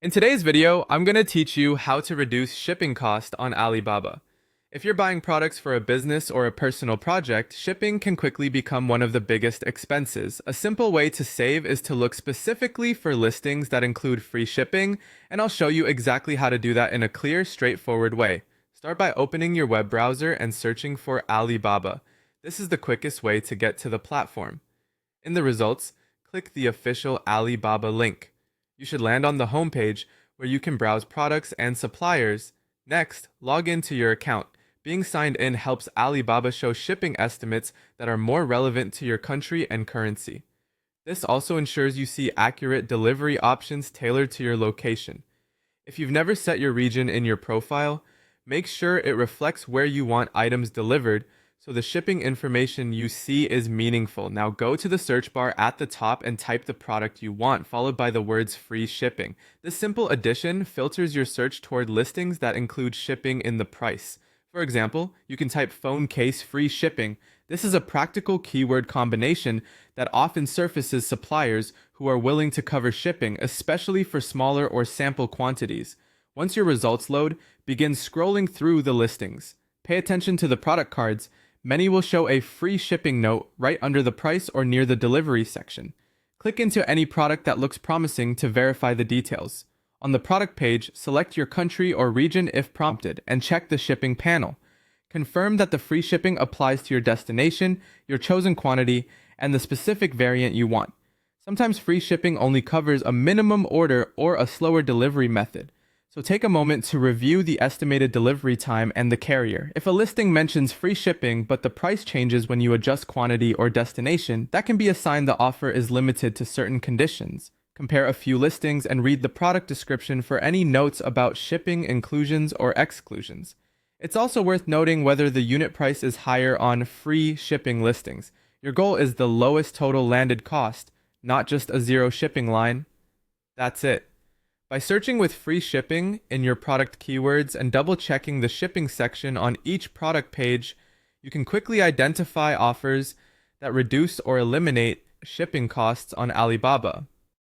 In today's video, I'm going to teach you how to reduce shipping cost on Alibaba. If you're buying products for a business or a personal project, shipping can quickly become one of the biggest expenses. A simple way to save is to look specifically for listings that include free shipping, and I'll show you exactly how to do that in a clear, straightforward way. Start by opening your web browser and searching for Alibaba. This is the quickest way to get to the platform. In the results, click the official Alibaba link. You should land on the homepage where you can browse products and suppliers. Next, log into your account. Being signed in helps Alibaba show shipping estimates that are more relevant to your country and currency. This also ensures you see accurate delivery options tailored to your location. If you've never set your region in your profile, make sure it reflects where you want items delivered so the shipping information you see is meaningful. Now go to the search bar at the top and type the product you want, followed by the words free shipping. This simple addition filters your search toward listings that include shipping in the price. For example, you can type phone case free shipping. This is a practical keyword combination that often surfaces suppliers who are willing to cover shipping, especially for smaller or sample quantities. Once your results load, begin scrolling through the listings. Pay attention to the product cards. Many will show a free shipping note right under the price or near the delivery section. Click into any product that looks promising to verify the details. On the product page, select your country or region if prompted, and check the shipping panel. Confirm that the free shipping applies to your destination, your chosen quantity, and the specific variant you want. Sometimes free shipping only covers a minimum order or a slower delivery method. So take a moment to review the estimated delivery time and the carrier. If a listing mentions free shipping but the price changes when you adjust quantity or destination, that can be a sign the offer is limited to certain conditions. Compare a few listings and read the product description for any notes about shipping inclusions or exclusions. It's also worth noting whether the unit price is higher on free shipping listings. Your goal is the lowest total landed cost, not just a zero shipping line. That's it. By searching with free shipping in your product keywords and double-checking the shipping section on each product page, you can quickly identify offers that reduce or eliminate shipping costs on Alibaba.